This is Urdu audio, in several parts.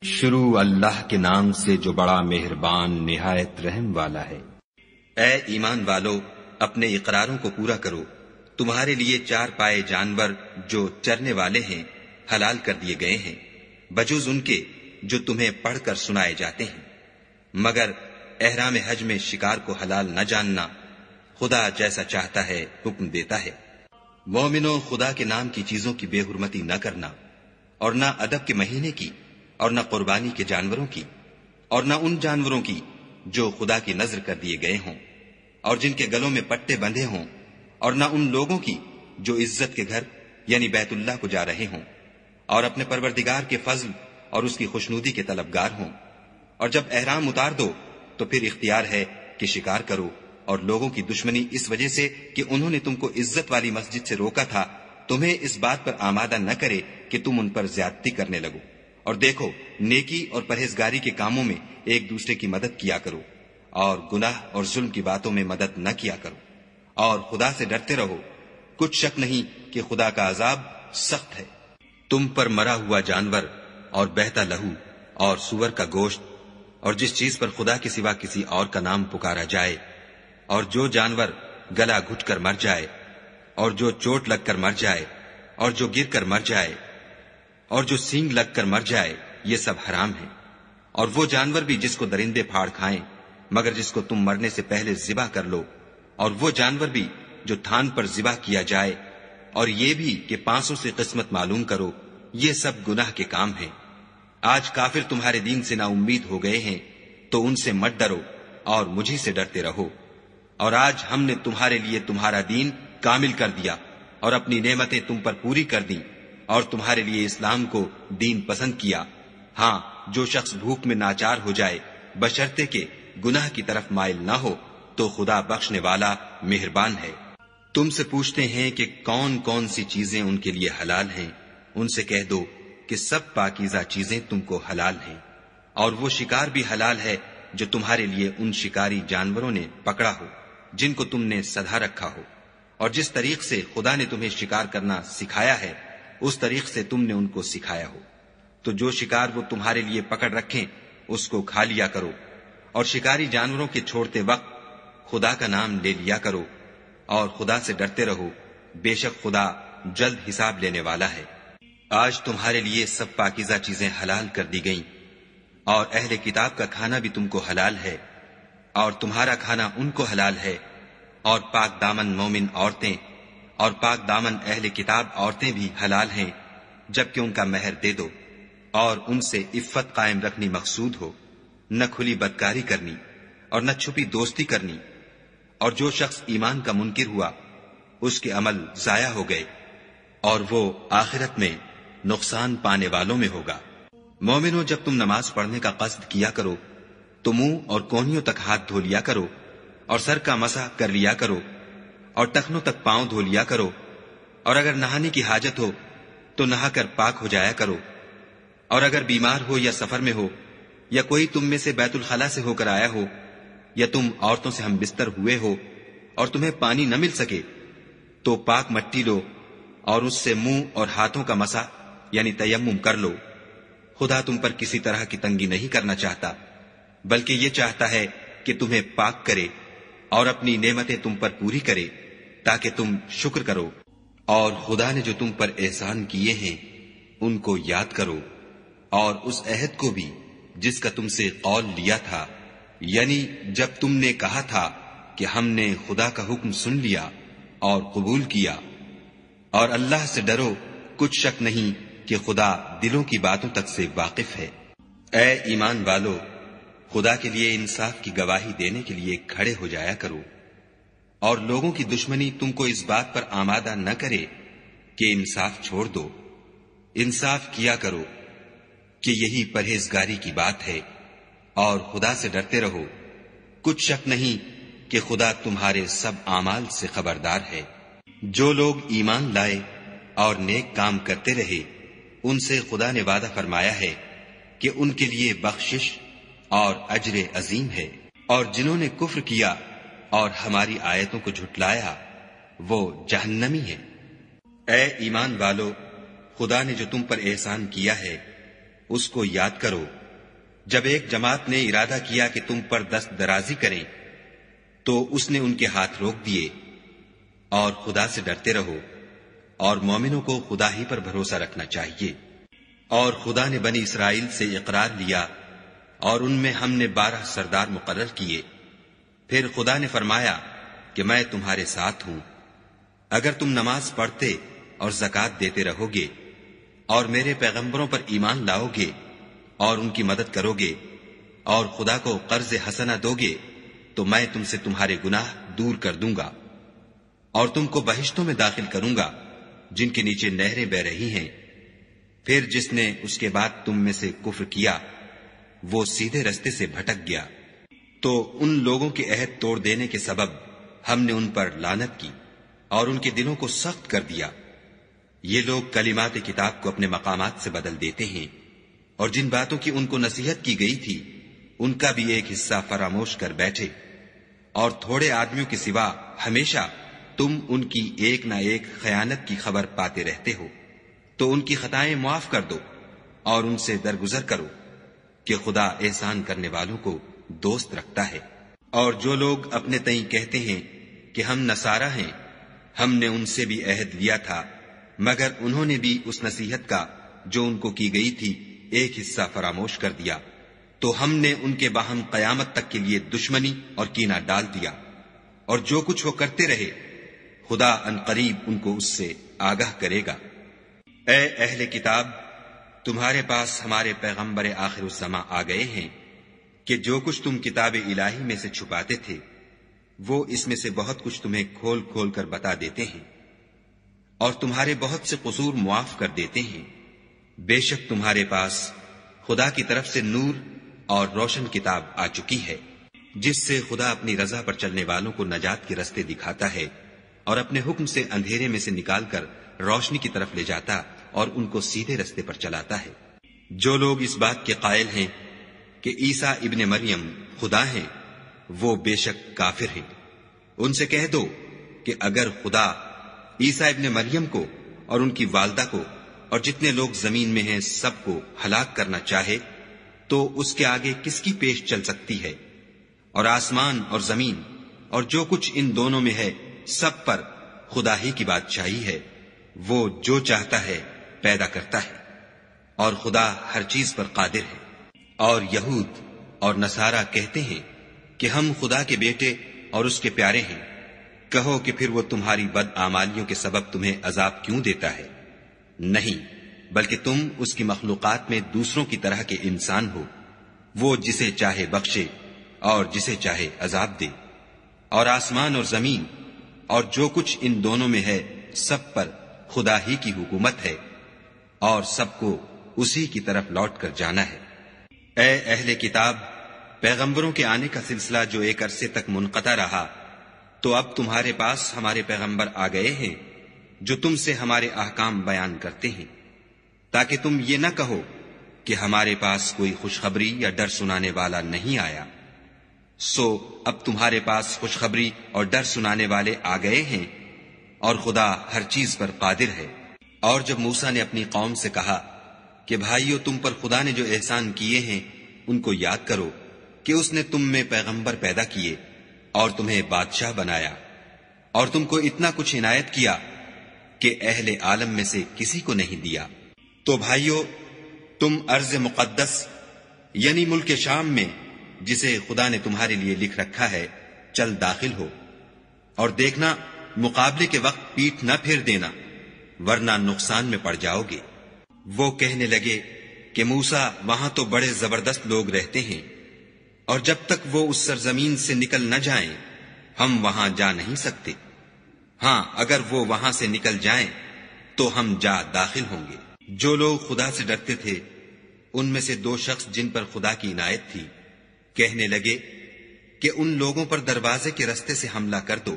شروع اللہ کے نام سے جو بڑا مہربان نہایت رحم والا ہے۔ اے ایمان والو، اپنے اقراروں کو پورا کرو۔ تمہارے لیے چار پائے جانور جو چرنے والے ہیں حلال کر دیے گئے ہیں، بجوز ان کے جو تمہیں پڑھ کر سنائے جاتے ہیں، مگر احرام حج میں شکار کو حلال نہ جاننا، خدا جیسا چاہتا ہے حکم دیتا ہے۔ مومنو، خدا کے نام کی چیزوں کی بے حرمتی نہ کرنا، اور نہ ادب کے مہینے کی، اور نہ قربانی کے جانوروں کی، اور نہ ان جانوروں کی جو خدا کی نذر کر دیے گئے ہوں اور جن کے گلوں میں پٹے بندھے ہوں، اور نہ ان لوگوں کی جو عزت کے گھر یعنی بیت اللہ کو جا رہے ہوں اور اپنے پروردگار کے فضل اور اس کی خوشنودی کے طلبگار ہوں۔ اور جب احرام اتار دو تو پھر اختیار ہے کہ شکار کرو، اور لوگوں کی دشمنی اس وجہ سے کہ انہوں نے تم کو عزت والی مسجد سے روکا تھا، تمہیں اس بات پر آمادہ نہ کرے کہ تم ان پر زیادتی کرنے لگو۔ اور دیکھو، نیکی اور پرہیزگاری کے کاموں میں ایک دوسرے کی مدد کیا کرو، اور گناہ اور ظلم کی باتوں میں مدد نہ کیا کرو، اور خدا سے ڈرتے رہو۔ کچھ شک نہیں کہ خدا کا عذاب سخت ہے۔ تم پر مرا ہوا جانور اور بہتا لہو اور سور کا گوشت اور جس چیز پر خدا کے سوا کسی اور کا نام پکارا جائے، اور جو جانور گلا گھٹ کر مر جائے، اور جو چوٹ لگ کر مر جائے، اور جو گر کر مر جائے، اور جو سینگ لگ کر مر جائے، یہ سب حرام ہے۔ اور وہ جانور بھی جس کو درندے پھاڑ کھائیں مگر جس کو تم مرنے سے پہلے ذبح کر لو، اور وہ جانور بھی جو تھان پر ذبح کیا جائے، اور یہ بھی کہ پانسوں سے قسمت معلوم کرو، یہ سب گناہ کے کام ہیں۔ آج کافر تمہارے دین سے نا امید ہو گئے ہیں، تو ان سے مت ڈرو اور مجھی سے ڈرتے رہو۔ اور آج ہم نے تمہارے لیے تمہارا دین کامل کر دیا اور اپنی نعمتیں تم پر پوری کر دیں، اور تمہارے لیے اسلام کو دین پسند کیا۔ ہاں، جو شخص بھوک میں ناچار ہو جائے بشرطے کہ گناہ کی طرف مائل نہ ہو تو خدا بخشنے والا مہربان ہے۔ تم سے پوچھتے ہیں کہ کون کون سی چیزیں ان کے لیے حلال ہیں، ان سے کہہ دو کہ سب پاکیزہ چیزیں تم کو حلال ہیں، اور وہ شکار بھی حلال ہے جو تمہارے لیے ان شکاری جانوروں نے پکڑا ہو جن کو تم نے سدھا رکھا ہو، اور جس طریق سے خدا نے تمہیں شکار کرنا سکھایا ہے اس طریق سے تم نے ان کو سکھایا ہو۔ تو جو شکار وہ تمہارے لیے پکڑ رکھیں اس کو کھا لیا کرو، اور شکاری جانوروں کے چھوڑتے وقت خدا کا نام لے لیا کرو، اور خدا سے ڈرتے رہو، بے شک خدا جلد حساب لینے والا ہے۔ آج تمہارے لیے سب پاکیزہ چیزیں حلال کر دی گئیں، اور اہل کتاب کا کھانا بھی تم کو حلال ہے، اور تمہارا کھانا ان کو حلال ہے، اور پاک دامن مومن عورتیں اور پاک دامن اہل کتاب عورتیں بھی حلال ہیں، جبکہ ان کا مہر دے دو، اور ان سے عفت قائم رکھنی مقصود ہو، نہ کھلی بدکاری کرنی اور نہ چھپی دوستی کرنی۔ اور جو شخص ایمان کا منکر ہوا اس کے عمل ضائع ہو گئے، اور وہ آخرت میں نقصان پانے والوں میں ہوگا۔ مومنو، جب تم نماز پڑھنے کا قصد کیا کرو تو منہ اور کونیوں تک ہاتھ دھو لیا کرو، اور سر کا مسح کر لیا کرو، اور ٹخنوں تک پاؤں دھو لیا کرو، اور اگر نہانے کی حاجت ہو تو نہا کر پاک ہو جایا کرو، اور اگر بیمار ہو یا سفر میں ہو، یا کوئی تم میں سے بیت الخلا سے ہو کر آیا ہو، یا تم عورتوں سے ہم بستر ہوئے ہو اور تمہیں پانی نہ مل سکے، تو پاک مٹی لو اور اس سے منہ اور ہاتھوں کا مسح یعنی تیمم کر لو۔ خدا تم پر کسی طرح کی تنگی نہیں کرنا چاہتا، بلکہ یہ چاہتا ہے کہ تمہیں پاک کرے اور اپنی نعمتیں تم پر پوری کرے تاکہ تم شکر کرو۔ اور خدا نے جو تم پر احسان کیے ہیں ان کو یاد کرو، اور اس عہد کو بھی جس کا تم سے قول لیا تھا، یعنی جب تم نے کہا تھا کہ ہم نے خدا کا حکم سن لیا اور قبول کیا۔ اور اللہ سے ڈرو، کچھ شک نہیں کہ خدا دلوں کی باتوں تک سے واقف ہے۔ اے ایمان والو، خدا کے لیے انصاف کی گواہی دینے کے لیے کھڑے ہو جایا کرو، اور لوگوں کی دشمنی تم کو اس بات پر آمادہ نہ کرے کہ انصاف چھوڑ دو۔ انصاف کیا کرو کہ یہی پرہیزگاری کی بات ہے، اور خدا سے ڈرتے رہو، کچھ شک نہیں کہ خدا تمہارے سب اعمال سے خبردار ہے۔ جو لوگ ایمان لائے اور نیک کام کرتے رہے ان سے خدا نے وعدہ فرمایا ہے کہ ان کے لیے بخشش اور اجر عظیم ہے، اور جنہوں نے کفر کیا اور ہماری آیتوں کو جھٹلایا وہ جہنمی ہیں۔ اے ایمان والو، خدا نے جو تم پر احسان کیا ہے اس کو یاد کرو جب ایک جماعت نے ارادہ کیا کہ تم پر دست درازی کریں تو اس نے ان کے ہاتھ روک دیے، اور خدا سے ڈرتے رہو، اور مومنوں کو خدا ہی پر بھروسہ رکھنا چاہیے۔ اور خدا نے بنی اسرائیل سے اقرار لیا اور ان میں ہم نے 12 سردار مقرر کیے۔ پھر خدا نے فرمایا کہ میں تمہارے ساتھ ہوں، اگر تم نماز پڑھتے اور زکوٰۃ دیتے رہو گے اور میرے پیغمبروں پر ایمان لاؤ گے اور ان کی مدد کرو گے اور خدا کو قرض حسنہ دو گے تو میں تم سے تمہارے گناہ دور کر دوں گا اور تم کو بہشتوں میں داخل کروں گا جن کے نیچے نہریں بہ رہی ہیں۔ پھر جس نے اس کے بعد تم میں سے کفر کیا وہ سیدھے رستے سے بھٹک گیا، تو ان لوگوں کے عہد توڑ دینے کے سبب ہم نے ان پر لعنت کی اور ان کے دلوں کو سخت کر دیا۔ یہ لوگ کلمات کتاب کو اپنے مقامات سے بدل دیتے ہیں، اور جن باتوں کی ان کو نصیحت کی گئی تھی ان کا بھی ایک حصہ فراموش کر بیٹھے، اور تھوڑے آدمیوں کے سوا ہمیشہ تم ان کی ایک نہ ایک خیانت کی خبر پاتے رہتے ہو۔ تو ان کی خطائیں معاف کر دو اور ان سے درگزر کرو کہ خدا احسان کرنے والوں کو دوست رکھتا ہے۔ اور جو لوگ اپنے تئیں کہتے ہیں کہ ہم نصارہ ہیں، ہم نے ان سے بھی عہد لیا تھا، مگر انہوں نے بھی اس نصیحت کا جو ان کو کی گئی تھی ایک حصہ فراموش کر دیا، تو ہم نے ان کے باہم قیامت تک کے لیے دشمنی اور کینہ ڈال دیا۔ اور جو کچھ وہ کرتے رہے خدا عنقریب ان کو اس سے آگاہ کرے گا۔ اے اہل کتاب، تمہارے پاس ہمارے پیغمبر آخر الزماں آ گئے ہیں کہ جو کچھ تم کتاب الہی میں سے چھپاتے تھے وہ اس میں سے بہت کچھ تمہیں کھول کھول کر بتا دیتے ہیں اور تمہارے بہت سے قصور معاف کر دیتے ہیں۔ بے شک تمہارے پاس خدا کی طرف سے نور اور روشن کتاب آ چکی ہے، جس سے خدا اپنی رضا پر چلنے والوں کو نجات کے رستے دکھاتا ہے اور اپنے حکم سے اندھیرے میں سے نکال کر روشنی کی طرف لے جاتا اور ان کو سیدھے رستے پر چلاتا ہے۔ جو لوگ اس بات کے قائل ہیں کہ عیسیٰ ابن مریم خدا ہیں وہ بے شک کافر ہیں۔ ان سے کہہ دو کہ اگر خدا عیسیٰ ابن مریم کو اور ان کی والدہ کو اور جتنے لوگ زمین میں ہیں سب کو ہلاک کرنا چاہے تو اس کے آگے کس کی پیش چل سکتی ہے؟ اور آسمان اور زمین اور جو کچھ ان دونوں میں ہے سب پر خدا ہی کی بادشاہی ہے، وہ جو چاہتا ہے پیدا کرتا ہے اور خدا ہر چیز پر قادر ہے۔ اور یہود اور نصارہ کہتے ہیں کہ ہم خدا کے بیٹے اور اس کے پیارے ہیں۔ کہو کہ پھر وہ تمہاری بد اعمالیوں کے سبب تمہیں عذاب کیوں دیتا ہے؟ نہیں، بلکہ تم اس کی مخلوقات میں دوسروں کی طرح کے انسان ہو، وہ جسے چاہے بخشے اور جسے چاہے عذاب دے۔ اور آسمان اور زمین اور جو کچھ ان دونوں میں ہے سب پر خدا ہی کی حکومت ہے اور سب کو اسی کی طرف لوٹ کر جانا ہے۔ اے اہل کتاب، پیغمبروں کے آنے کا سلسلہ جو ایک عرصے تک منقطع رہا تو اب تمہارے پاس ہمارے پیغمبر آ گئے ہیں جو تم سے ہمارے احکام بیان کرتے ہیں، تاکہ تم یہ نہ کہو کہ ہمارے پاس کوئی خوشخبری یا ڈر سنانے والا نہیں آیا۔ سو اب تمہارے پاس خوشخبری اور ڈر سنانے والے آ گئے ہیں اور خدا ہر چیز پر قادر ہے۔ اور جب موسیٰ نے اپنی قوم سے کہا کہ بھائیو تم پر خدا نے جو احسان کیے ہیں ان کو یاد کرو کہ اس نے تم میں پیغمبر پیدا کیے اور تمہیں بادشاہ بنایا اور تم کو اتنا کچھ عنایت کیا کہ اہل عالم میں سے کسی کو نہیں دیا۔ تو بھائیو تم ارض مقدس یعنی ملک شام میں جسے خدا نے تمہارے لیے لکھ رکھا ہے چل داخل ہو، اور دیکھنا مقابلے کے وقت پیٹھ نہ پھیر دینا ورنہ نقصان میں پڑ جاؤ گے۔ وہ کہنے لگے کہ موسیٰ وہاں تو بڑے زبردست لوگ رہتے ہیں اور جب تک وہ اس سرزمین سے نکل نہ جائیں ہم وہاں جا نہیں سکتے۔ ہاں اگر وہ وہاں سے نکل جائیں تو ہم جا داخل ہوں گے۔ جو لوگ خدا سے ڈرتے تھے ان میں سے 2 شخص جن پر خدا کی عنایت تھی کہنے لگے کہ ان لوگوں پر دروازے کے رستے سے حملہ کر دو،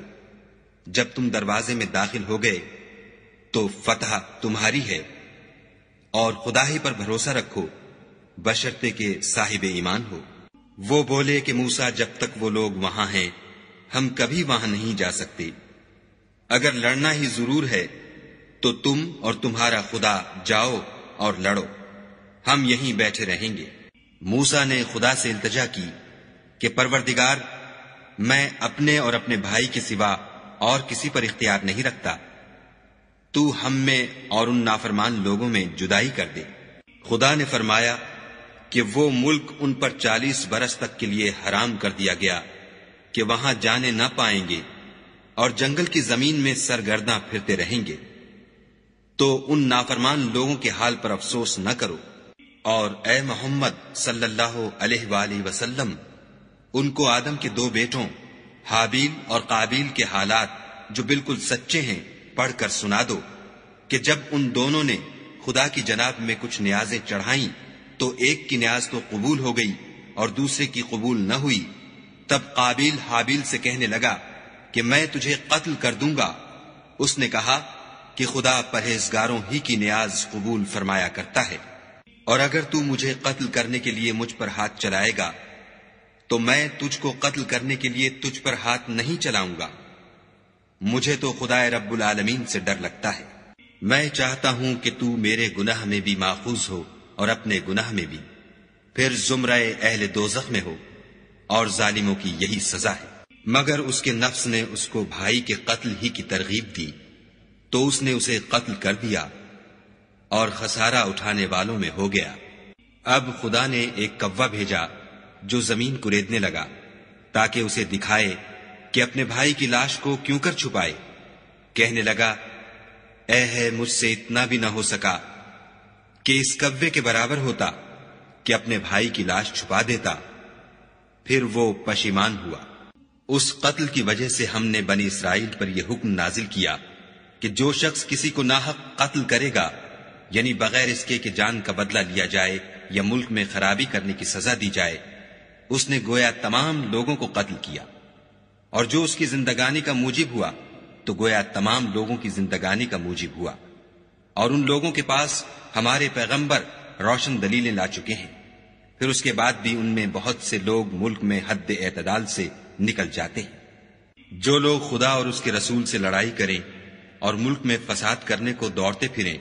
جب تم دروازے میں داخل ہو گئے تو فتح تمہاری ہے، اور خدا ہی پر بھروسہ رکھو بشرطے کہ صاحب ایمان ہو۔ وہ بولے کہ موسیٰ جب تک وہ لوگ وہاں ہیں ہم کبھی وہاں نہیں جا سکتے، اگر لڑنا ہی ضرور ہے تو تم اور تمہارا خدا جاؤ اور لڑو، ہم یہیں بیٹھے رہیں گے۔ موسیٰ نے خدا سے التجا کی کہ پروردگار، میں اپنے اور اپنے بھائی کے سوا اور کسی پر اختیار نہیں رکھتا، تو ہم میں اور ان نافرمان لوگوں میں جدائی کر دے۔ خدا نے فرمایا کہ وہ ملک ان پر 40 برس تک کے لیے حرام کر دیا گیا کہ وہاں جانے نہ پائیں گے، اور جنگل کی زمین میں سرگرداں پھرتے رہیں گے۔ تو ان نافرمان لوگوں کے حال پر افسوس نہ کرو، اور اے محمد صلی اللہ علیہ وآلہ وسلم، ان کو آدم کے 2 بیٹوں حابیل اور قابیل کے حالات جو بالکل سچے ہیں پڑھ کر سنا دو کہ جب ان دونوں نے خدا کی جناب میں کچھ نیازیں چڑھائیں تو ایک کی نیاز تو قبول ہو گئی اور دوسرے کی قبول نہ ہوئی۔ تب قابیل حابیل سے کہنے لگا کہ میں تجھے قتل کر دوں گا۔ اس نے کہا کہ خدا پرہیزگاروں ہی کی نیاز قبول فرمایا کرتا ہے، اور اگر تو مجھے قتل کرنے کے لیے مجھ پر ہاتھ چلائے گا تو میں تجھ کو قتل کرنے کے لیے تجھ پر ہاتھ نہیں چلاؤں گا۔ مجھے تو خدا رب العالمین سے ڈر لگتا ہے۔ میں چاہتا ہوں کہ تو میرے گناہ میں بھی ماخوذ ہو اور اپنے گناہ میں بھی، پھر زمرہ اہل دوزخ میں ہو، اور ظالموں کی یہی سزا ہے۔ مگر اس کے نفس نے اس کو بھائی کے قتل ہی کی ترغیب دی تو اس نے اسے قتل کر دیا اور خسارہ اٹھانے والوں میں ہو گیا۔ اب خدا نے ایک کوا بھیجا جو زمین کریدنے لگا تاکہ اسے دکھائے کہ اپنے بھائی کی لاش کو کیوں کر چھپائے۔ کہنے لگا، اے ہے مجھ سے اتنا بھی نہ ہو سکا کہ اس کوے کے برابر ہوتا کہ اپنے بھائی کی لاش چھپا دیتا۔ پھر وہ پشیمان ہوا۔ اس قتل کی وجہ سے ہم نے بنی اسرائیل پر یہ حکم نازل کیا کہ جو شخص کسی کو ناحق قتل کرے گا، یعنی بغیر اس کے کہ جان کا بدلہ لیا جائے یا ملک میں خرابی کرنے کی سزا دی جائے، اس نے گویا تمام لوگوں کو قتل کیا، اور جو اس کی زندگانی کا موجب ہوا تو گویا تمام لوگوں کی زندگانی کا موجب ہوا۔ اور ان لوگوں کے پاس ہمارے پیغمبر روشن دلیلیں لا چکے ہیں، پھر اس کے بعد بھی ان میں بہت سے لوگ ملک میں حد اعتدال سے نکل جاتے ہیں۔ جو لوگ خدا اور اس کے رسول سے لڑائی کریں اور ملک میں فساد کرنے کو دوڑتے پھریں،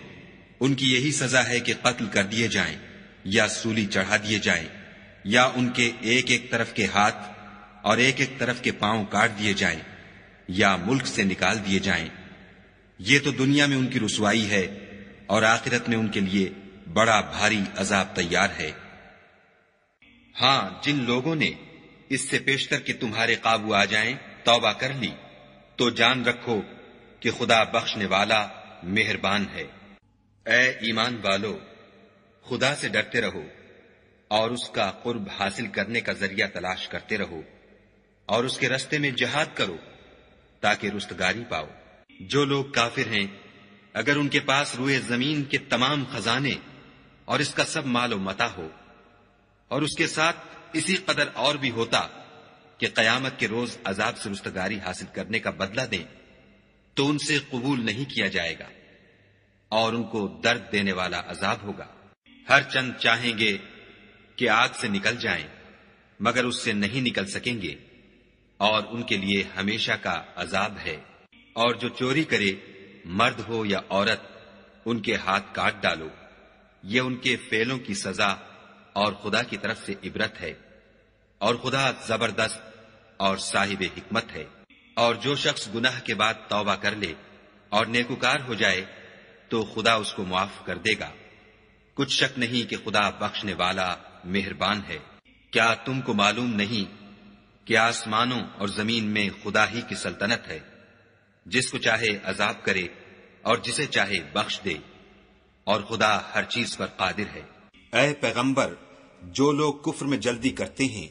ان کی یہی سزا ہے کہ قتل کر دیے جائیں یا سولی چڑھا دیے جائیں، یا ان کے ایک ایک طرف کے ہاتھ اور ایک ایک طرف کے پاؤں کاٹ دیے جائیں یا ملک سے نکال دیے جائیں۔ یہ تو دنیا میں ان کی رسوائی ہے، اور آخرت میں ان کے لیے بڑا بھاری عذاب تیار ہے۔ ہاں، جن لوگوں نے اس سے پیشتر کہ تمہارے قابو آ جائیں توبہ کر لی تو جان رکھو کہ خدا بخشنے والا مہربان ہے۔ اے ایمان والو، خدا سے ڈرتے رہو اور اس کا قرب حاصل کرنے کا ذریعہ تلاش کرتے رہو، اور اس کے رستے میں جہاد کرو تاکہ رستگاری پاؤ۔ جو لوگ کافر ہیں، اگر ان کے پاس روئے زمین کے تمام خزانے اور اس کا سب مال و متاع ہو، اور اس کے ساتھ اسی قدر اور بھی ہوتا کہ قیامت کے روز عذاب سے رستگاری حاصل کرنے کا بدلہ دیں، تو ان سے قبول نہیں کیا جائے گا، اور ان کو درد دینے والا عذاب ہوگا۔ ہر چند چاہیں گے کہ آگ سے نکل جائیں، مگر اس سے نہیں نکل سکیں گے، اور ان کے لیے ہمیشہ کا عذاب ہے۔ اور جو چوری کرے، مرد ہو یا عورت، ان کے ہاتھ کاٹ ڈالو۔ یہ ان کے فعلوں کی سزا اور خدا کی طرف سے عبرت ہے، اور خدا زبردست اور صاحب حکمت ہے۔ اور جو شخص گناہ کے بعد توبہ کر لے اور نیکوکار ہو جائے تو خدا اس کو معاف کر دے گا۔ کچھ شک نہیں کہ خدا بخشنے والا مہربان ہے۔ کیا تم کو معلوم نہیں کہ آسمانوں اور زمین میں خدا ہی کی سلطنت ہے، جس کو چاہے عذاب کرے اور جسے چاہے بخش دے، اور خدا ہر چیز پر قادر ہے۔ اے پیغمبر، جو لوگ کفر میں جلدی کرتے ہیں،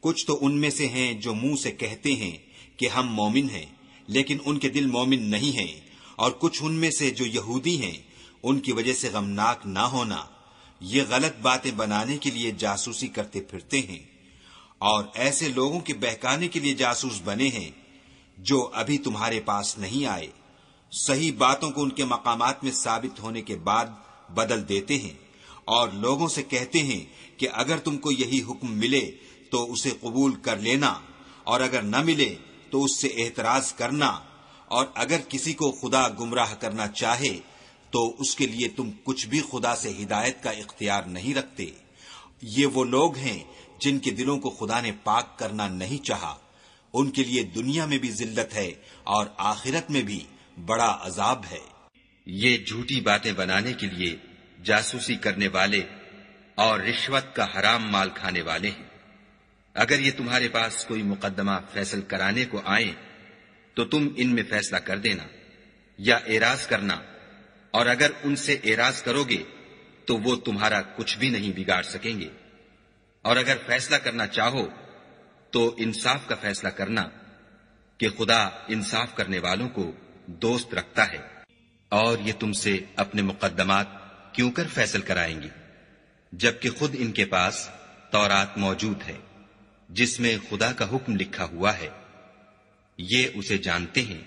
کچھ تو ان میں سے ہیں جو منہ سے کہتے ہیں کہ ہم مومن ہیں، لیکن ان کے دل مومن نہیں ہیں، اور کچھ ان میں سے جو یہودی ہیں، ان کی وجہ سے غمناک نہ ہونا، یہ غلط باتیں بنانے کے لیے جاسوسی کرتے پھرتے ہیں، اور ایسے لوگوں کے بہکانے کے لیے جاسوس بنے ہیں جو ابھی تمہارے پاس نہیں آئے، صحیح باتوں کو ان کے مقامات میں ثابت ہونے کے بعد بدل دیتے ہیں، اور لوگوں سے کہتے ہیں کہ اگر تم کو یہی حکم ملے تو اسے قبول کر لینا، اور اگر نہ ملے تو اس سے اعتراض کرنا، اور اگر کسی کو خدا گمراہ کرنا چاہے تو اس کے لیے تم کچھ بھی خدا سے ہدایت کا اختیار نہیں رکھتے۔ یہ وہ لوگ ہیں جن کے دلوں کو خدا نے پاک کرنا نہیں چاہا، ان کے لیے دنیا میں بھی ذلت ہے اور آخرت میں بھی بڑا عذاب ہے۔ یہ جھوٹی باتیں بنانے کے لیے جاسوسی کرنے والے اور رشوت کا حرام مال کھانے والے ہیں۔ اگر یہ تمہارے پاس کوئی مقدمہ فیصل کرانے کو آئیں تو تم ان میں فیصلہ کر دینا یا اعراض کرنا، اور اگر ان سے اعراض کرو گے تو وہ تمہارا کچھ بھی نہیں بگاڑ سکیں گے، اور اگر فیصلہ کرنا چاہو تو انصاف کا فیصلہ کرنا کہ خدا انصاف کرنے والوں کو دوست رکھتا ہے۔ اور یہ تم سے اپنے مقدمات کیوں کر فیصل کرائیں گے جبکہ خود ان کے پاس تورات موجود ہے جس میں خدا کا حکم لکھا ہوا ہے۔ یہ اسے جانتے ہیں،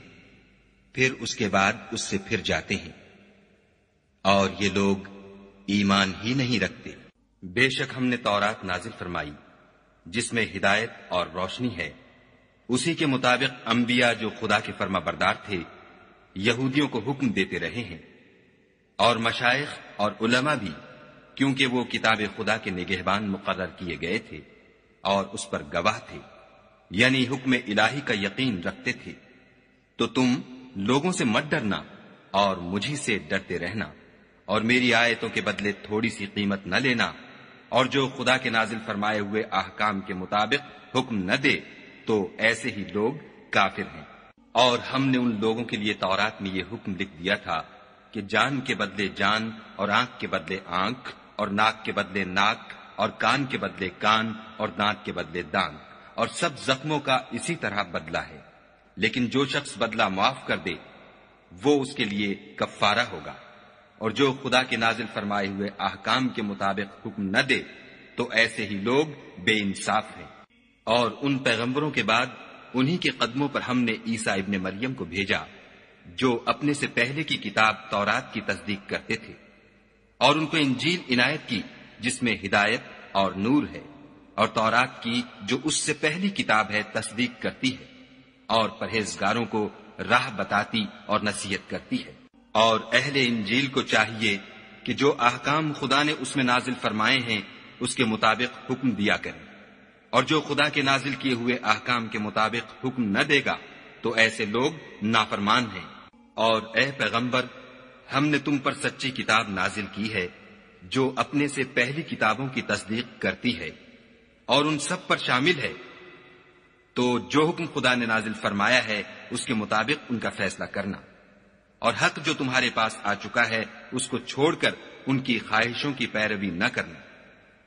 پھر اس کے بعد اس سے پھر جاتے ہیں، اور یہ لوگ ایمان ہی نہیں رکھتے۔ بے شک ہم نے تورات نازل فرمائی جس میں ہدایت اور روشنی ہے، اسی کے مطابق انبیاء جو خدا کے فرما بردار تھے یہودیوں کو حکم دیتے رہے ہیں، اور مشائخ اور علماء بھی، کیونکہ وہ کتاب خدا کے نگہبان مقرر کیے گئے تھے اور اس پر گواہ تھے، یعنی حکم الہی کا یقین رکھتے تھے۔ تو تم لوگوں سے مت ڈرنا اور مجھی سے ڈرتے رہنا، اور میری آیتوں کے بدلے تھوڑی سی قیمت نہ لینا، اور جو خدا کے نازل فرمائے ہوئے احکام کے مطابق حکم نہ دے تو ایسے ہی لوگ کافر ہیں۔ اور ہم نے ان لوگوں کے لیے تورات میں یہ حکم لکھ دیا تھا کہ جان کے بدلے جان، اور آنکھ کے بدلے آنکھ، اور ناک کے بدلے ناک، اور کان کے بدلے کان، اور دانت کے بدلے دانت، اور سب زخموں کا اسی طرح بدلہ ہے۔ لیکن جو شخص بدلہ معاف کر دے وہ اس کے لیے کفارہ ہوگا، اور جو خدا کے نازل فرمائے ہوئے احکام کے مطابق حکم نہ دے تو ایسے ہی لوگ بے انصاف ہیں۔ اور ان پیغمبروں کے بعد انہی کے قدموں پر ہم نے عیسیٰ ابن مریم کو بھیجا جو اپنے سے پہلے کی کتاب تورات کی تصدیق کرتے تھے، اور ان کو انجیل عنایت کی جس میں ہدایت اور نور ہے، اور تورات کی جو اس سے پہلی کتاب ہے تصدیق کرتی ہے، اور پرہیزگاروں کو راہ بتاتی اور نصیحت کرتی ہے۔ اور اہل انجیل کو چاہیے کہ جو احکام خدا نے اس میں نازل فرمائے ہیں اس کے مطابق حکم دیا کریں، اور جو خدا کے نازل کیے ہوئے احکام کے مطابق حکم نہ دے گا تو ایسے لوگ نافرمان ہیں۔ اور اے پیغمبر، ہم نے تم پر سچی کتاب نازل کی ہے جو اپنے سے پہلی کتابوں کی تصدیق کرتی ہے اور ان سب پر شامل ہے، تو جو حکم خدا نے نازل فرمایا ہے اس کے مطابق ان کا فیصلہ کرنا، اور حق جو تمہارے پاس آ چکا ہے اس کو چھوڑ کر ان کی خواہشوں کی پیروی نہ کرنا۔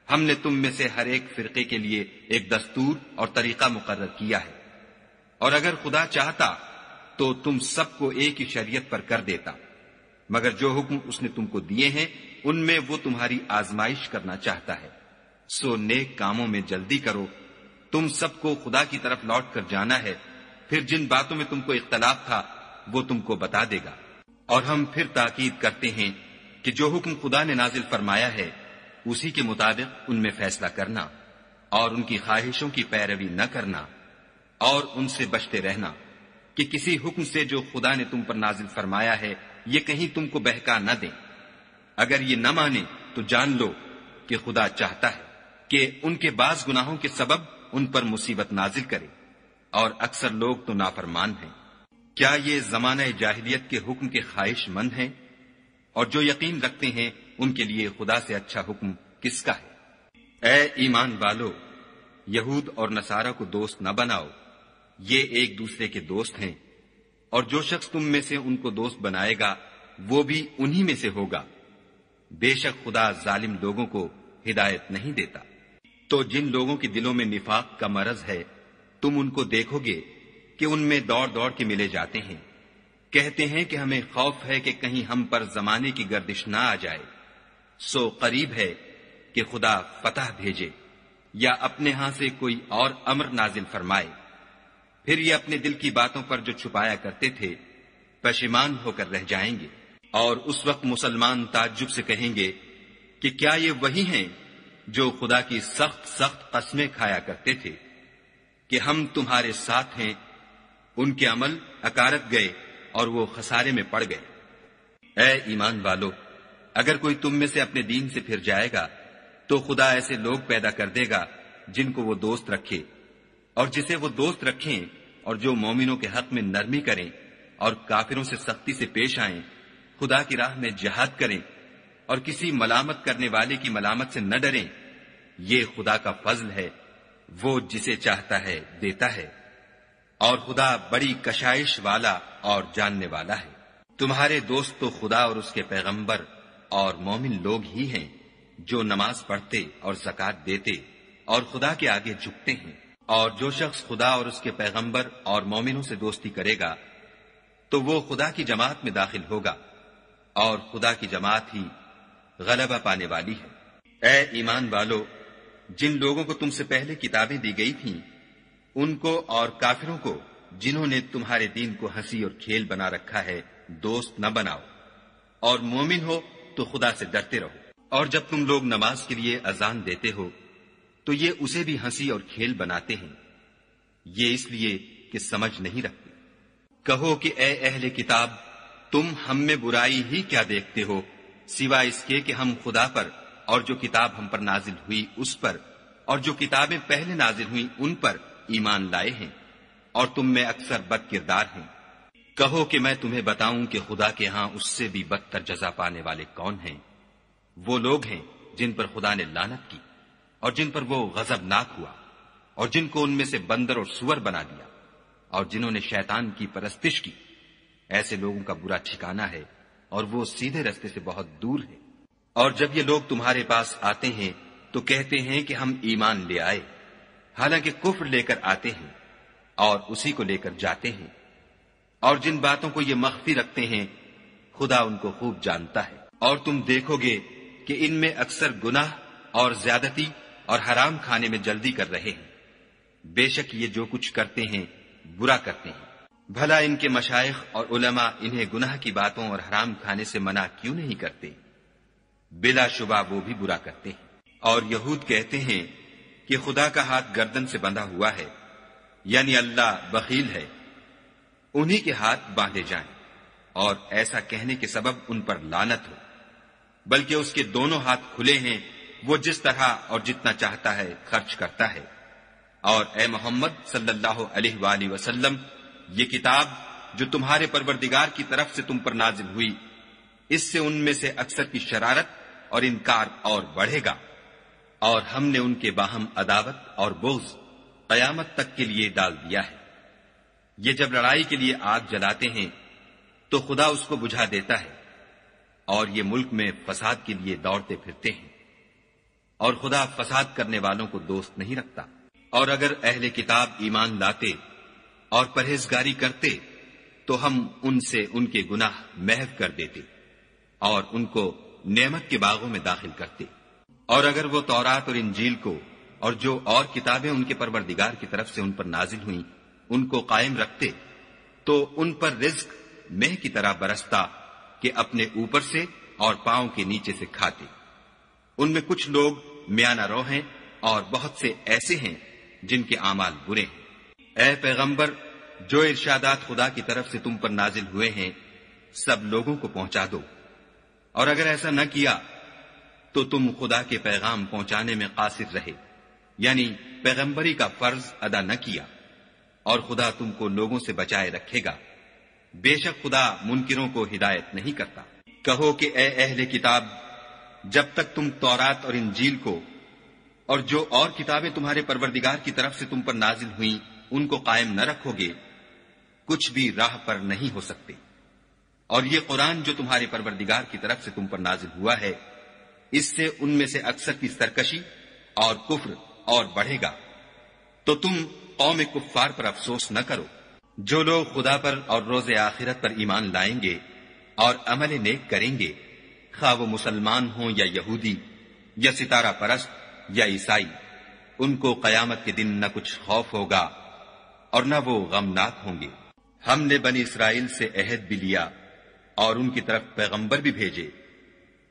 ہم نے تم میں سے ہر ایک فرقے کے لیے ایک دستور اور طریقہ مقرر کیا ہے، اور اگر خدا چاہتا تو تم سب کو ایک ہی شریعت پر کر دیتا، مگر جو حکم اس نے تم کو دیے ہیں ان میں وہ تمہاری آزمائش کرنا چاہتا ہے۔ سو نیک کاموں میں جلدی کرو، تم سب کو خدا کی طرف لوٹ کر جانا ہے، پھر جن باتوں میں تم کو اختلاف تھا وہ تم کو بتا دے گا۔ اور ہم پھر تاکید کرتے ہیں کہ جو حکم خدا نے نازل فرمایا ہے اسی کے مطابق ان میں فیصلہ کرنا، اور ان کی خواہشوں کی پیروی نہ کرنا، اور ان سے بچتے رہنا کہ کسی حکم سے جو خدا نے تم پر نازل فرمایا ہے یہ کہیں تم کو بہکا نہ دیں۔ اگر یہ نہ مانے تو جان لو کہ خدا چاہتا ہے کہ ان کے بعض گناہوں کے سبب ان پر مصیبت نازل کرے، اور اکثر لوگ تو نافرمان ہیں۔ کیا یہ زمانہ جاہلیت کے حکم کے خواہش مند ہیں؟ اور جو یقین رکھتے ہیں ان کے لیے خدا سے اچھا حکم کس کا ہے؟ اے ایمان والو، یہود اور نصارہ کو دوست نہ بناؤ، یہ ایک دوسرے کے دوست ہیں، اور جو شخص تم میں سے ان کو دوست بنائے گا وہ بھی انہی میں سے ہوگا۔ بے شک خدا ظالم لوگوں کو ہدایت نہیں دیتا۔ تو جن لوگوں کے دلوں میں نفاق کا مرض ہے تم ان کو دیکھو گے کہ ان میں دوڑ دوڑ کے ملے جاتے ہیں، کہتے ہیں کہ ہمیں خوف ہے کہ کہیں ہم پر زمانے کی گردش نہ آ جائے۔ سو قریب ہے کہ خدا فتح بھیجے یا اپنے ہاں سے کوئی اور امر نازل فرمائے، پھر یہ اپنے دل کی باتوں پر جو چھپایا کرتے تھے پشیمان ہو کر رہ جائیں گے۔ اور اس وقت مسلمان تعجب سے کہیں گے کہ کیا یہ وہی ہیں جو خدا کی سخت سخت قسمیں کھایا کرتے تھے کہ ہم تمہارے ساتھ ہیں؟ ان کے عمل اکارت گئے اور وہ خسارے میں پڑ گئے۔ اے ایمان والو، اگر کوئی تم میں سے اپنے دین سے پھر جائے گا تو خدا ایسے لوگ پیدا کر دے گا جن کو وہ دوست رکھے اور جسے وہ دوست رکھیں، اور جو مومنوں کے حق میں نرمی کریں اور کافروں سے سختی سے پیش آئیں، خدا کی راہ میں جہاد کریں اور کسی ملامت کرنے والے کی ملامت سے نہ ڈریں۔ یہ خدا کا فضل ہے، وہ جسے چاہتا ہے دیتا ہے، اور خدا بڑی کشائش والا اور جاننے والا ہے۔ تمہارے دوست تو خدا اور اس کے پیغمبر اور مومن لوگ ہی ہیں جو نماز پڑھتے اور زکوٰۃ دیتے اور خدا کے آگے جھکتے ہیں، اور جو شخص خدا اور اس کے پیغمبر اور مومنوں سے دوستی کرے گا تو وہ خدا کی جماعت میں داخل ہوگا، اور خدا کی جماعت ہی غلبہ پانے والی ہے۔ اے ایمان والو، جن لوگوں کو تم سے پہلے کتابیں دی گئی تھیں ان کو اور کافروں کو جنہوں نے تمہارے دین کو ہنسی اور کھیل بنا رکھا ہے دوست نہ بناؤ، اور مومن ہو تو خدا سے ڈرتے رہو۔ اور جب تم لوگ نماز کے لیے اذان دیتے ہو تو یہ اسے بھی ہنسی اور کھیل بناتے ہیں، یہ اس لیے کہ سمجھ نہیں رکھتے۔ کہو کہ اے اہل کتاب، تم ہم میں برائی ہی کیا دیکھتے ہو سوائے اس کے کہ ہم خدا پر اور جو کتاب ہم پر نازل ہوئی اس پر اور جو کتابیں پہلے نازل ہوئی ان پر ایمان لائے ہیں، اور تم میں اکثر بد کردار ہیں۔ کہو کہ میں تمہیں بتاؤں کہ خدا کے ہاں اس سے بھی بدتر جزا پانے والے کون ہیں؟ وہ لوگ ہیں جن پر خدا نے لعنت کی اور جن پر وہ غضبناک ہوا، اور جن کو ان میں سے بندر اور سور بنا دیا، اور جنہوں نے شیطان کی پرستش کی۔ ایسے لوگوں کا برا ٹھکانہ ہے، اور وہ سیدھے رستے سے بہت دور ہے۔ اور جب یہ لوگ تمہارے پاس آتے ہیں تو کہتے ہیں کہ ہم ایمان لے آئے، حالانکہ کفر لے کر آتے ہیں اور اسی کو لے کر جاتے ہیں، اور جن باتوں کو یہ مخفی رکھتے ہیں خدا ان کو خوب جانتا ہے۔ اور تم دیکھو گے کہ ان میں اکثر گناہ اور زیادتی اور حرام کھانے میں جلدی کر رہے ہیں، بے شک یہ جو کچھ کرتے ہیں برا کرتے ہیں۔ بھلا ان کے مشائخ اور علماء انہیں گناہ کی باتوں اور حرام کھانے سے منع کیوں نہیں کرتے؟ بلا شبہ وہ بھی برا کرتے ہیں۔ اور یہود کہتے ہیں کہ خدا کا ہاتھ گردن سے بندھا ہوا ہے، یعنی اللہ بخیل ہے، انہی کے ہاتھ باندھے جائیں، اور ایسا کہنے کے سبب ان پر لعنت ہو، بلکہ اس کے دونوں ہاتھ کھلے ہیں، وہ جس طرح اور جتنا چاہتا ہے خرچ کرتا ہے۔ اور اے محمد صلی اللہ علیہ وآلہ وسلم، یہ کتاب جو تمہارے پروردگار کی طرف سے تم پر نازل ہوئی، اس سے ان میں سے اکثر کی شرارت اور انکار اور بڑھے گا، اور ہم نے ان کے باہم عداوت اور بغض قیامت تک کے لیے ڈال دیا ہے۔ یہ جب لڑائی کے لیے آگ جلاتے ہیں تو خدا اس کو بجھا دیتا ہے، اور یہ ملک میں فساد کے لیے دوڑتے پھرتے ہیں، اور خدا فساد کرنے والوں کو دوست نہیں رکھتا۔ اور اگر اہل کتاب ایمان لاتے اور پرہیزگاری کرتے تو ہم ان سے ان کے گناہ محو کر دیتے اور ان کو نعمت کے باغوں میں داخل کرتے۔ اور اگر وہ تورات اور انجیل کو اور جو اور کتابیں ان کے پروردگار کی طرف سے ان پر نازل ہوئیں ان کو قائم رکھتے تو ان پر رزق مہ کی طرح برستا کہ اپنے اوپر سے اور پاؤں کے نیچے سے کھاتے۔ ان میں کچھ لوگ میانہ رو ہیں اور بہت سے ایسے ہیں جن کے اعمال برے ہیں۔ اے پیغمبر، جو ارشادات خدا کی طرف سے تم پر نازل ہوئے ہیں سب لوگوں کو پہنچا دو، اور اگر ایسا نہ کیا تو تم خدا کے پیغام پہنچانے میں قاصر رہے، یعنی پیغمبری کا فرض ادا نہ کیا، اور خدا تم کو لوگوں سے بچائے رکھے گا، بے شک خدا منکروں کو ہدایت نہیں کرتا۔ کہو کہ اے اہل کتاب، جب تک تم تورات اور انجیل کو اور جو اور کتابیں تمہارے پروردگار کی طرف سے تم پر نازل ہوئیں ان کو قائم نہ رکھو گے کچھ بھی راہ پر نہیں ہو سکتے۔ اور یہ قرآن جو تمہارے پروردگار کی طرف سے تم پر نازل ہوا ہے اس سے ان میں سے اکثر کی سرکشی اور کفر اور بڑھے گا، تو تم قوم کفار پر افسوس نہ کرو۔ جو لوگ خدا پر اور روز آخرت پر ایمان لائیں گے اور عمل نیک کریں گے، خواہ وہ مسلمان ہوں یا یہودی یا ستارہ پرست یا عیسائی، ان کو قیامت کے دن نہ کچھ خوف ہوگا اور نہ وہ غمناک ہوں گے۔ ہم نے بنی اسرائیل سے عہد بھی لیا اور ان کی طرف پیغمبر بھی بھیجے،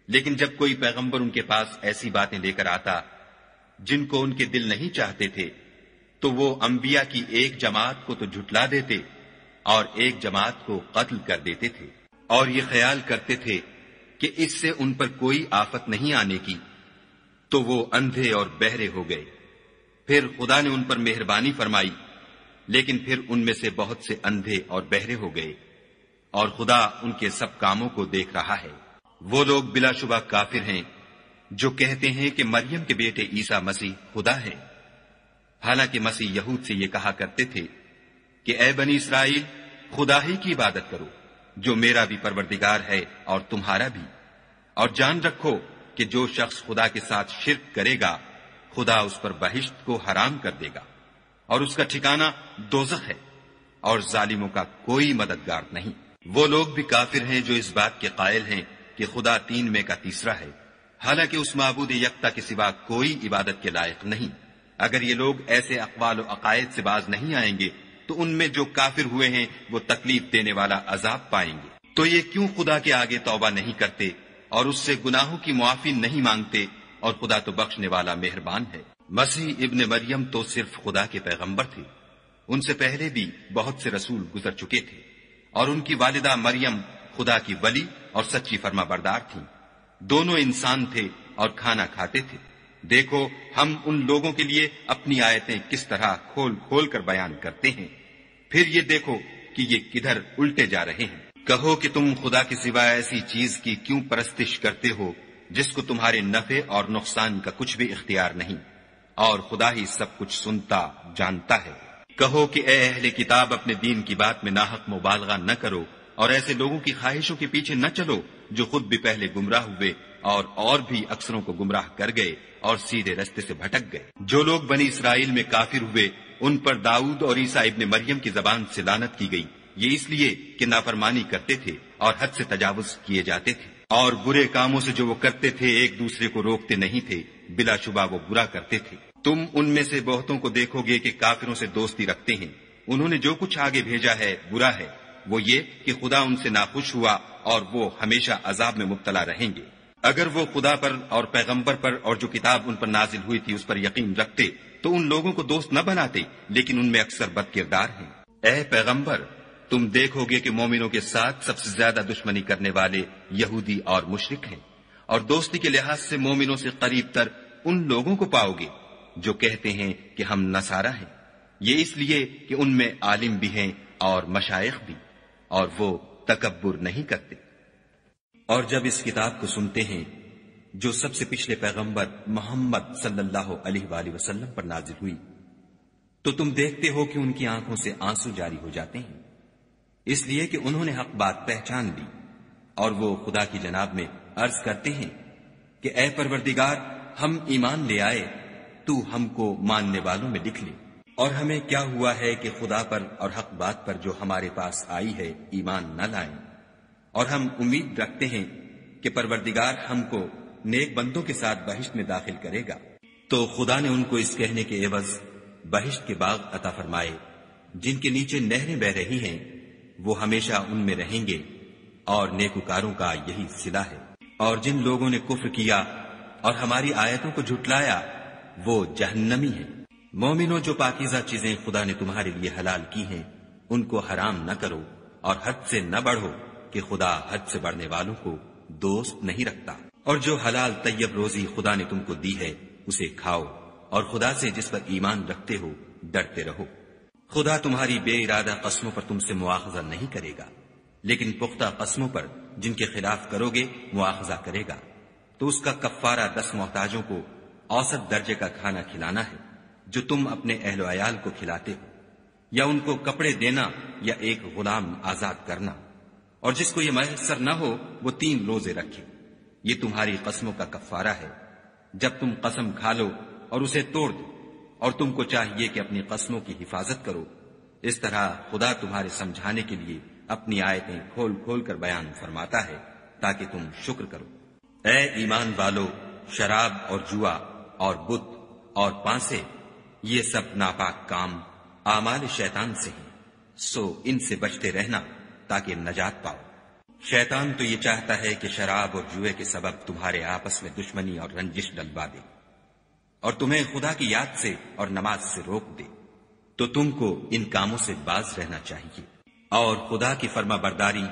لیکن جب کوئی پیغمبر ان کے پاس ایسی باتیں لے کر آتا جن کو ان کے دل نہیں چاہتے تھے تو وہ انبیاء کی ایک جماعت کو تو جھٹلا دیتے اور ایک جماعت کو قتل کر دیتے تھے۔ اور یہ خیال کرتے تھے کہ اس سے ان پر کوئی آفت نہیں آنے کی، تو وہ اندھے اور بہرے ہو گئے۔ پھر خدا نے ان پر مہربانی فرمائی، لیکن پھر ان میں سے بہت سے اندھے اور بہرے ہو گئے، اور خدا ان کے سب کاموں کو دیکھ رہا ہے۔ وہ لوگ بلا شبہ کافر ہیں جو کہتے ہیں کہ مریم کے بیٹے عیسیٰ مسیح خدا ہے، حالانکہ مسیح یہود سے یہ کہا کرتے تھے کہ اے بنی اسرائیل، خدا ہی کی عبادت کرو جو میرا بھی پروردگار ہے اور تمہارا بھی، اور جان رکھو کہ جو شخص خدا کے ساتھ شرک کرے گا خدا اس پر بہشت کو حرام کر دے گا، اور اس کا ٹھکانہ دوزخ ہے، اور ظالموں کا کوئی مددگار نہیں۔ وہ لوگ بھی کافر ہیں جو اس بات کے قائل ہیں کہ خدا تین میں کا تیسرا ہے، حالانکہ اس معبود یکتا کے سوا کوئی عبادت کے لائق نہیں۔ اگر یہ لوگ ایسے اقوال و عقائد سے باز نہیں آئیں گے تو ان میں جو کافر ہوئے ہیں وہ تکلیف دینے والا عذاب پائیں گے۔ تو یہ کیوں خدا کے آگے توبہ نہیں کرتے اور اس سے گناہوں کی معافی نہیں مانگتے، اور خدا تو بخشنے والا مہربان ہے۔ مسیح ابن مریم تو صرف خدا کے پیغمبر تھے، ان سے پہلے بھی بہت سے رسول گزر چکے تھے، اور ان کی والدہ مریم خدا کی ولی اور سچی فرما بردار تھیں۔ دونوں انسان تھے اور کھانا کھاتے تھے۔ دیکھو ہم ان لوگوں کے لیے اپنی آیتیں کس طرح کھول کھول کر بیان کرتے ہیں، پھر یہ دیکھو کہ یہ کدھر الٹے جا رہے ہیں۔ کہو کہ تم خدا کے سوا ایسی چیز کی کیوں پرستش کرتے ہو جس کو تمہارے نفع اور نقصان کا کچھ بھی اختیار نہیں، اور خدا ہی سب کچھ سنتا جانتا ہے۔ کہو کہ اے اہل کتاب، اپنے دین کی بات میں ناحق مبالغہ نہ کرو، اور ایسے لوگوں کی خواہشوں کے پیچھے نہ چلو جو خود بھی پہلے گمراہ ہوئے اور بھی اکثروں کو گمراہ کر گئے اور سیدھے رستے سے بھٹک گئے۔ جو لوگ بنی اسرائیل میں کافر ہوئے ان پر داؤد اور عیسیٰ ابن مریم کی زبان سے لعنت کی گئی، یہ اس لیے کہ نافرمانی کرتے تھے اور حد سے تجاوز کیے جاتے تھے، اور برے کاموں سے جو وہ کرتے تھے ایک دوسرے کو روکتے نہیں تھے، بلا شبہ وہ برا کرتے تھے۔ تم ان میں سے بہتوں کو دیکھو گے کہ کافروں سے دوستی رکھتے ہیں، انہوں نے جو کچھ آگے بھیجا ہے برا ہے، وہ یہ کہ خدا ان سے ناخوش ہوا اور وہ ہمیشہ عذاب میں مبتلا رہیں گے۔ اگر وہ خدا پر اور پیغمبر پر اور جو کتاب ان پر نازل ہوئی تھی اس پر یقین رکھتے تو ان لوگوں کو دوست نہ بناتے، لیکن ان میں اکثر بد کردار ہیں۔ اے پیغمبر، تم دیکھو گے کہ مومنوں کے ساتھ سب سے زیادہ دشمنی کرنے والے یہودی اور مشرک ہیں، اور دوستی کے لحاظ سے مومنوں سے قریب تر ان لوگوں کو پاؤ گے جو کہتے ہیں کہ ہم نصارہ ہیں، یہ اس لیے کہ ان میں عالم بھی ہیں اور مشائخ بھی، اور وہ تکبر نہیں کرتے۔ اور جب اس کتاب کو سنتے ہیں جو سب سے پچھلے پیغمبر محمد صلی اللہ علیہ وآلہ وسلم پر نازل ہوئی، تو تم دیکھتے ہو کہ ان کی آنکھوں سے آنسو جاری ہو جاتے ہیں، اس لیے کہ انہوں نے حق بات پہچان لی، اور وہ خدا کی جناب میں عرض کرتے ہیں کہ اے پروردگار، ہم ایمان لے آئے، تو ہم کو ماننے والوں میں لکھ لے۔ اور ہمیں کیا ہوا ہے کہ خدا پر اور حق بات پر جو ہمارے پاس آئی ہے ایمان نہ لائیں، اور ہم امید رکھتے ہیں کہ پروردگار ہم کو نیک بندوں کے ساتھ بہشت میں داخل کرے گا۔ تو خدا نے ان کو اس کہنے کے عوض بہشت کے باغ عطا فرمائے جن کے نیچے نہریں بہ رہی ہیں، وہ ہمیشہ ان میں رہیں گے، اور نیکوکاروں کا یہی صلہ ہے۔ اور جن لوگوں نے کفر کیا اور ہماری آیتوں کو جھٹلایا وہ جہنمی ہیں۔ مومنوں، جو پاکیزہ چیزیں خدا نے تمہارے لیے حلال کی ہیں ان کو حرام نہ کرو، اور حد سے نہ بڑھو کہ خدا حد سے بڑھنے والوں کو دوست نہیں رکھتا۔ اور جو حلال طیب روزی خدا نے تم کو دی ہے اسے کھاؤ، اور خدا سے جس پر ایمان رکھتے ہو ڈرتے رہو۔ خدا تمہاری بے ارادہ قسموں پر تم سے مواخذہ نہیں کرے گا، لیکن پختہ قسموں پر جن کے خلاف کرو گے مواخذہ کرے گا، تو اس کا کفارہ 10 محتاجوں کو اوسط درجے کا کھانا کھلانا ہے جو تم اپنے اہل و عیال کو کھلاتے ہو، یا ان کو کپڑے دینا یا ایک غلام آزاد کرنا، اور جس کو یہ میسر نہ ہو وہ 3 روزے رکھے۔ یہ تمہاری قسموں کا کفارہ ہے جب تم قسم کھا لو اور اسے توڑ دو، اور تم کو چاہیے کہ اپنی قسموں کی حفاظت کرو۔ اس طرح خدا تمہارے سمجھانے کے لیے اپنی آیتیں کھول کھول کر بیان فرماتا ہے تاکہ تم شکر کرو۔ اے ایمان والو، شراب اور جوا اور بت اور پانسے، یہ سب ناپاک کام اعمال شیطان سے ہیں، سو ان سے بچتے رہنا تاکہ نجات پاؤ۔ شیطان تو یہ چاہتا ہے کہ شراب اور جوئے کے سبب تمہارے آپس میں دشمنی اور رنجش ڈلوا دے، اور تمہیں خدا کی یاد سے اور نماز سے روک دے، تو تم کو ان کاموں سے باز رہنا چاہیے، اور خدا کی فرما برداری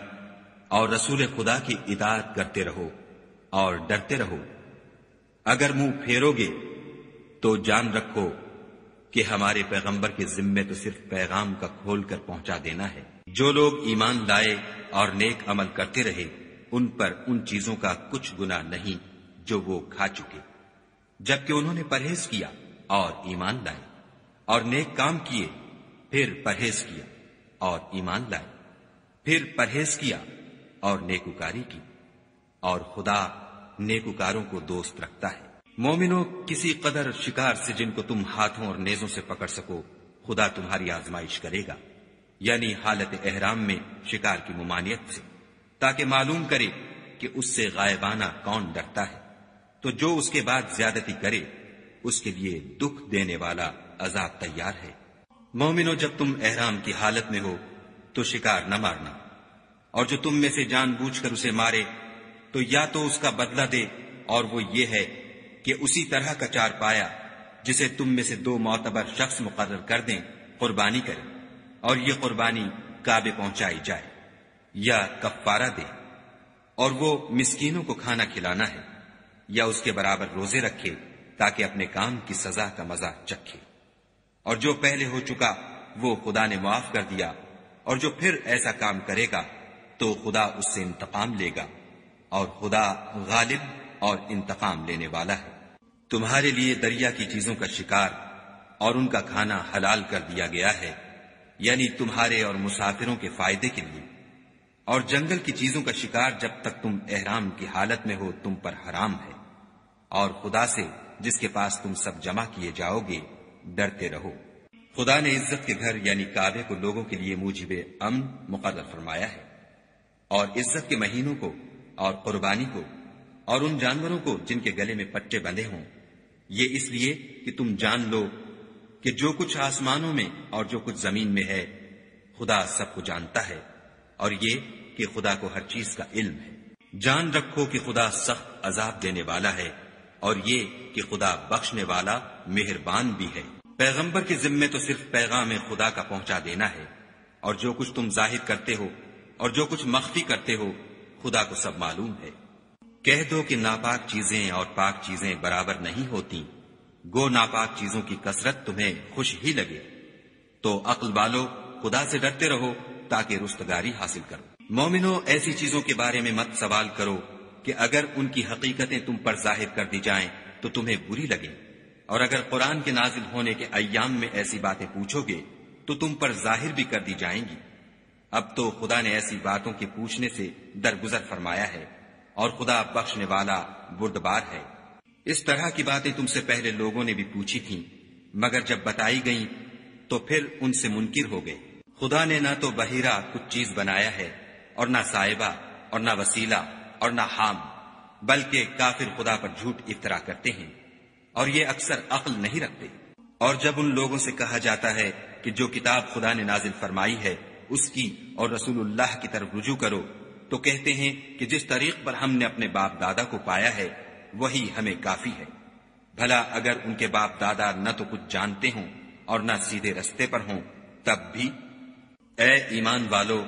اور رسول خدا کی اطاعت کرتے رہو اور ڈرتے رہو۔ اگر منہ پھیرو گے تو جان رکھو کہ ہمارے پیغمبر کے ذمے تو صرف پیغام کا کھول کر پہنچا دینا ہے۔ جو لوگ ایمان لائے اور نیک عمل کرتے رہے ان پر ان چیزوں کا کچھ گناہ نہیں جو وہ کھا چکے، جبکہ انہوں نے پرہیز کیا اور ایمان لائے، اور نیک کام کیے، پھر پرہیز کیا اور ایمان لائے، پھر پرہیز کیا اور نیکوکاری کی، اور خدا نیکوکاروں کو دوست رکھتا ہے۔ مومنوں، کسی قدر شکار سے جن کو تم ہاتھوں اور نیزوں سے پکڑ سکو خدا تمہاری آزمائش کرے گا، یعنی حالت احرام میں شکار کی ممانعت سے، تاکہ معلوم کرے کہ اس سے غائبانہ کون ڈرتا ہے، تو جو اس کے بعد زیادتی کرے اس کے لیے دکھ دینے والا عذاب تیار ہے۔ مومنوں، جب تم احرام کی حالت میں ہو تو شکار نہ مارنا، اور جو تم میں سے جان بوجھ کر اسے مارے تو یا تو اس کا بدلہ دے، اور وہ یہ ہے کہ اسی طرح کا چار پایا جسے تم میں سے 2 معتبر شخص مقرر کر دیں قربانی کرے، اور یہ قربانی کعبے پہنچائی جائے، یا کفارہ دے، اور وہ مسکینوں کو کھانا کھلانا ہے، یا اس کے برابر روزے رکھے تاکہ اپنے کام کی سزا کا مزہ چکھے۔ اور جو پہلے ہو چکا وہ خدا نے معاف کر دیا، اور جو پھر ایسا کام کرے گا تو خدا اس سے انتقام لے گا، اور خدا غالب اور انتقام لینے والا ہے۔ تمہارے لیے دریا کی چیزوں کا شکار اور ان کا کھانا حلال کر دیا گیا ہے، یعنی تمہارے اور مسافروں کے فائدے کے لیے، اور جنگل کی چیزوں کا شکار جب تک تم احرام کی حالت میں ہو تم پر حرام ہے، اور خدا سے جس کے پاس تم سب جمع کیے جاؤ گے ڈرتے رہو۔ خدا نے عزت کے گھر یعنی کعبے کو لوگوں کے لیے موجب امن مقرر فرمایا ہے، اور عزت کے مہینوں کو اور قربانی کو اور ان جانوروں کو جن کے گلے میں پٹے بندھے ہوں، یہ اس لیے کہ تم جان لو کہ جو کچھ آسمانوں میں اور جو کچھ زمین میں ہے خدا سب کو جانتا ہے، اور یہ کہ خدا کو ہر چیز کا علم ہے۔ جان رکھو کہ خدا سخت عذاب دینے والا ہے، اور یہ کہ خدا بخشنے والا مہربان بھی ہے۔ پیغمبر کے ذمے تو صرف پیغام خدا کا پہنچا دینا ہے، اور جو کچھ تم ظاہر کرتے ہو اور جو کچھ مخفی کرتے ہو خدا کو سب معلوم ہے۔ کہہ دو کہ ناپاک چیزیں اور پاک چیزیں برابر نہیں ہوتی، گو ناپاک چیزوں کی کثرت تمہیں خوش ہی لگے، تو عقل والو خدا سے ڈرتے رہو تاکہ رستگاری حاصل کرو۔ مومنو، ایسی چیزوں کے بارے میں مت سوال کرو کہ اگر ان کی حقیقتیں تم پر ظاہر کر دی جائیں تو تمہیں بری لگیں، اور اگر قرآن کے نازل ہونے کے ایام میں ایسی باتیں پوچھو گے تو تم پر ظاہر بھی کر دی جائیں گی۔ اب تو خدا نے ایسی باتوں کے پوچھنے سے درگزر فرمایا ہے، اور خدا بخشنے والا بردبار ہے۔ اس طرح کی باتیں تم سے پہلے لوگوں نے بھی پوچھی تھیں، مگر جب بتائی گئیں تو پھر ان سے منکر ہو گئے۔ خدا نے نہ تو بحیرہ کچھ چیز بنایا ہے، اور نہ صاحبہ، اور نہ وسیلہ، اور نہ حام، بلکہ کافر خدا پر جھوٹ افطرا کرتے ہیں، اور یہ اکثر عقل نہیں رکھتے۔ اور جب ان لوگوں سے کہا جاتا ہے کہ جو کتاب خدا نے نازل فرمائی ہے اس کی اور رسول اللہ کی طرف رجوع کرو، تو کہتے ہیں کہ جس طریق پر ہم نے اپنے باپ دادا کو پایا ہے وہی ہمیں کافی ہے۔ بھلا اگر ان کے باپ دادا نہ تو کچھ جانتے ہوں اور نہ سیدھے رستے پر ہوں تب بھی؟ اے ایمان والو،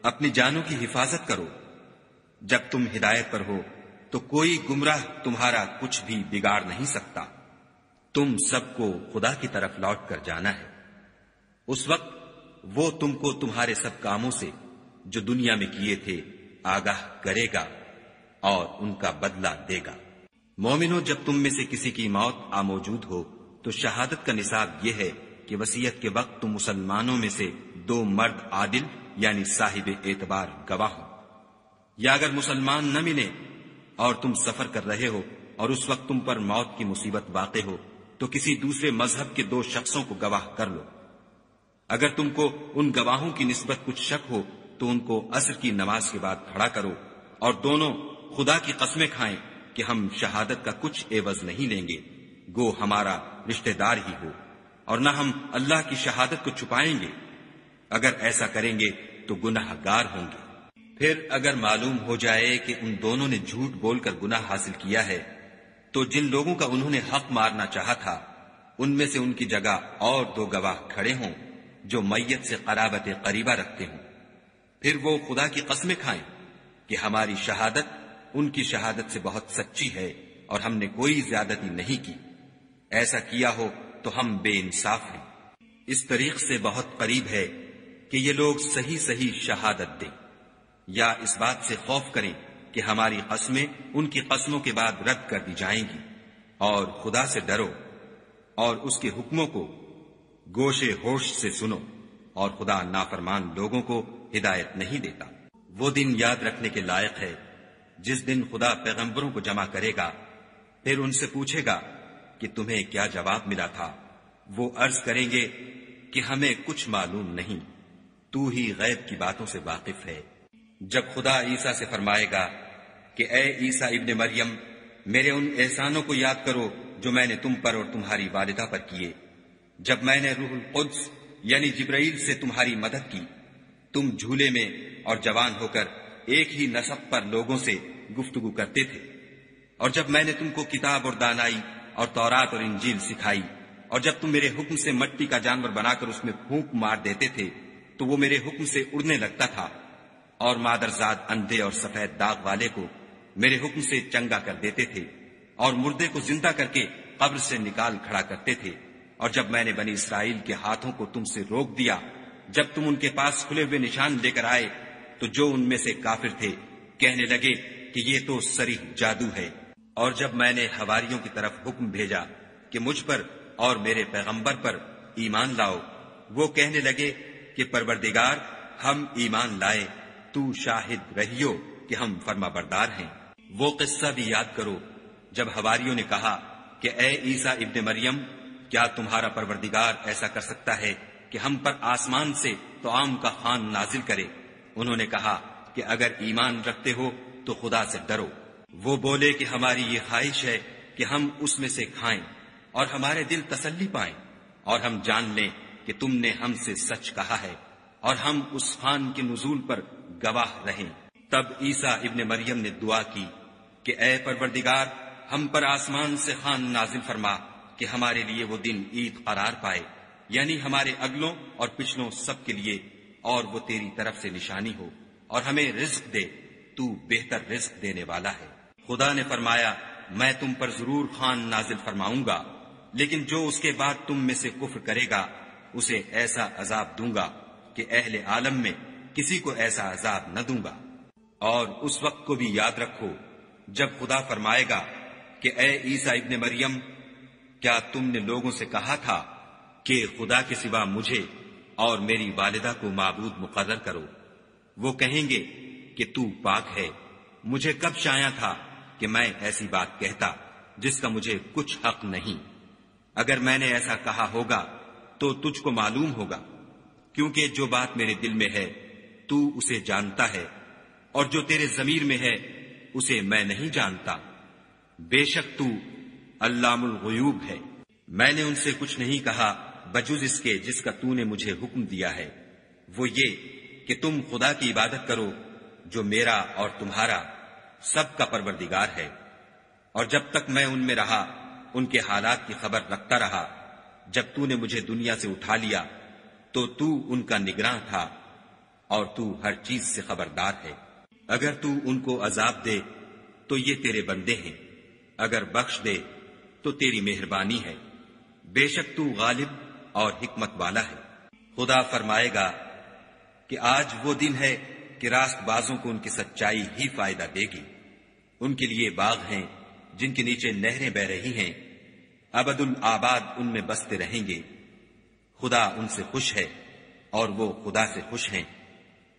اپنی جانوں کی حفاظت کرو۔ جب تم ہدایت پر ہو تو کوئی گمراہ تمہارا کچھ بھی بگاڑ نہیں سکتا۔ تم سب کو خدا کی طرف لوٹ کر جانا ہے، اس وقت وہ تم کو تمہارے سب کاموں سے جو دنیا میں کیے تھے آگاہ کرے گا اور ان کا بدلہ دے گا۔ مومنو، جب تم میں سے کسی کی موت آ موجود ہو تو شہادت کا نصاب یہ ہے کہ وصیت کے وقت تم مسلمانوں میں سے 2 مرد عادل یعنی صاحب اعتبار گواہ ہو، یا اگر مسلمان نہ ملے اور تم سفر کر رہے ہو اور اس وقت تم پر موت کی مصیبت واقع ہو تو کسی دوسرے مذہب کے 2 شخصوں کو گواہ کر لو۔ اگر تم کو ان گواہوں کی نسبت کچھ شک ہو تو ان کو عصر کی نماز کے بعد کھڑا کرو، اور دونوں خدا کی قسمیں کھائیں کہ ہم شہادت کا کچھ عوض نہیں لیں گے، گو ہمارا رشتہ دار ہی ہو، اور نہ ہم اللہ کی شہادت کو چھپائیں گے۔ اگر ایسا کریں گے تو گناہ گار ہوں گے۔ پھر اگر معلوم ہو جائے کہ ان دونوں نے جھوٹ بول کر گناہ حاصل کیا ہے تو جن لوگوں کا انہوں نے حق مارنا چاہا تھا ان میں سے ان کی جگہ اور 2 گواہ کھڑے ہوں جو میت سے قرابت قریبہ رکھتے ہوں، پھر وہ خدا کی قسمیں کھائیں کہ ہماری شہادت ان کی شہادت سے بہت سچی ہے اور ہم نے کوئی زیادتی نہیں کی. ایسا کیا ہو تو ہم بے انصاف ہیں. اس طریق سے بہت قریب ہے کہ یہ لوگ صحیح صحیح شہادت دیں، یا اس بات سے خوف کریں کہ ہماری قسمیں ان کی قسموں کے بعد رد کر دی جائیں گی. اور خدا سے ڈرو اور اس کے حکموں کو گوشے ہوش سے سنو، اور خدا نافرمان لوگوں کو ہدایت نہیں دیتا. وہ دن یاد رکھنے کے لائق ہے جس دن خدا پیغمبروں کو جمع کرے گا، پھر ان سے پوچھے گا کہ تمہیں کیا جواب ملا تھا. وہ عرض کریں گے کہ ہمیں کچھ معلوم نہیں، تو ہی غیب کی باتوں سے واقف ہے. جب خدا عیسیٰ سے فرمائے گا کہ اے عیسیٰ ابن مریم، میرے ان احسانوں کو یاد کرو جو میں نے تم پر اور تمہاری والدہ پر کیے، جب میں نے روح القدس یعنی جبرائیل سے تمہاری مدد کی. تم جھولے میں اور جوان ہو کر ایک ہی نسب پر لوگوں سے گفتگو کرتے تھے، اور جب میں نے تم کو کتاب اور دانائی اور تورات اور انجیل سکھائی، اور جب تم میرے حکم سے مٹی کا جانور بنا کر اس میں پھونک مار دیتے تھے تو وہ میرے حکم سے اڑنے لگتا تھا، اور مادرزاد اندھے اور سفید داغ والے کو میرے حکم سے چنگا کر دیتے تھے، اور مردے کو زندہ کر کے قبر سے نکال کھڑا کرتے تھے. اور جب میں نے بنی اسرائیل کے ہاتھوں کو تم سے روک دیا، جب تم ان کے پاس کھلے ہوئے نشان لے کر آئے، تو جو ان میں سے کافر تھے کہنے لگے کہ یہ تو صریح جادو ہے. اور جب میں نے حواریوں کی طرف حکم بھیجا کہ مجھ پر اور میرے پیغمبر پر ایمان لاؤ، وہ کہنے لگے کہ پروردگار، ہم ایمان لائے، تو شاہد رہیو کہ ہم فرما بردار ہیں. وہ قصہ بھی یاد کرو جب حواریوں نے کہا کہ اے عیسیٰ ابن مریم، کیا تمہارا پروردگار ایسا کر سکتا ہے کہ ہم پر آسمان سے طعام کا خوان نازل کرے؟ انہوں نے کہا کہ اگر ایمان رکھتے ہو تو خدا سے ڈرو. وہ بولے کہ ہماری یہ خواہش ہے کہ ہم اس میں سے کھائیں اور ہمارے دل تسلی پائیں، اور ہم جان لیں کہ تم نے ہم سے سچ کہا ہے، اور ہم اس خوان کے نزول پر گواہ رہیں. تب عیسیٰ ابن مریم نے دعا کی کہ اے پروردگار، ہم پر آسمان سے خوان نازل فرما کہ ہمارے لیے وہ دن عید قرار پائے، یعنی ہمارے اگلوں اور پچھلوں سب کے لیے، اور وہ تیری طرف سے نشانی ہو، اور ہمیں رزق دے، تو بہتر رزق دینے والا ہے. خدا نے فرمایا، میں تم پر ضرور خوان نازل فرماؤں گا، لیکن جو اس کے بعد تم میں سے کفر کرے گا اسے ایسا عذاب دوں گا کہ اہل عالم میں کسی کو ایسا عذاب نہ دوں گا. اور اس وقت کو بھی یاد رکھو جب خدا فرمائے گا کہ اے عیسیٰ ابن مریم، کیا تم نے لوگوں سے کہا تھا کہ خدا کے سوا مجھے اور میری والدہ کو معبود مقرر کرو؟ وہ کہیں گے کہ تو پاک ہے، مجھے کب شایع تھا کہ میں ایسی بات کہتا جس کا مجھے کچھ حق نہیں. اگر میں نے ایسا کہا ہوگا تو تجھ کو معلوم ہوگا، کیونکہ جو بات میرے دل میں ہے تو اسے جانتا ہے، اور جو تیرے ضمیر میں ہے اسے میں نہیں جانتا. بے شک تو علام الغیوب ہے. میں نے ان سے کچھ نہیں کہا بجز اس کے جس کا تو نے مجھے حکم دیا ہے، وہ یہ کہ تم خدا کی عبادت کرو جو میرا اور تمہارا سب کا پروردگار ہے. اور جب تک میں ان میں رہا ان کے حالات کی خبر رکھتا رہا. جب تو نے مجھے دنیا سے اٹھا لیا تو تو ان کا نگراں تھا، اور تو ہر چیز سے خبردار ہے. اگر تو ان کو عذاب دے تو یہ تیرے بندے ہیں، اگر بخش دے تو تیری مہربانی ہے. بے شک تو غالب اور حکمت والا ہے. خدا فرمائے گا کہ آج وہ دن ہے کہ راست بازوں کو ان کی سچائی ہی فائدہ دے گی. ان کے لیے باغ ہیں جن کے نیچے نہریں بہ رہی ہیں، ابد الآباد ان میں بستے رہیں گے. خدا ان سے خوش ہے اور وہ خدا سے خوش ہیں.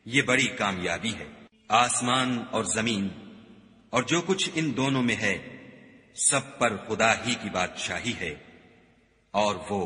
یہ بڑی کامیابی ہے. آسمان اور زمین اور جو کچھ ان دونوں میں ہے سب پر خدا ہی کی بادشاہی ہے، اور وہ